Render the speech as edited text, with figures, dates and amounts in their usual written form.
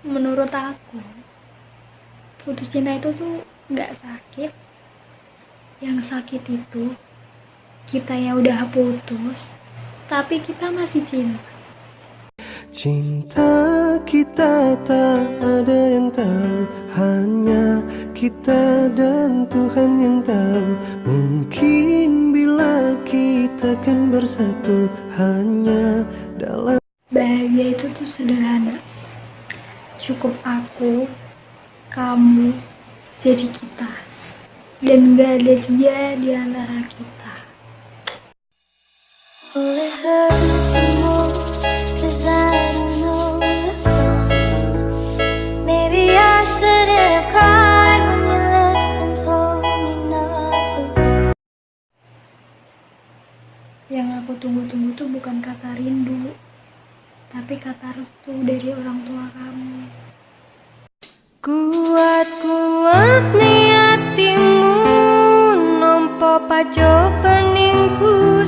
Menurut aku, putus cinta itu tuh nggak sakit. Yang sakit itu kita yang udah putus, tapi kita masih cinta. Cinta kita tak ada yang tahu, hanya kita dan Tuhan yang tahu. Mungkin bila kita kan bersatu hanya dalam. Bahagia itu tuh sederhana. Cukup aku, kamu, jadi kita. Dan gak ada dia di antara kita. Well, it hurts the most, 'cause I don't know the cause. Maybe I shouldn't have cried when you left and told me not to wait. Yang aku tunggu-tunggu tuh bukan kata rindu, tapi kata restu dari orang tua kamu. Kuat-kuat nih hatimu, nompo pajo peningku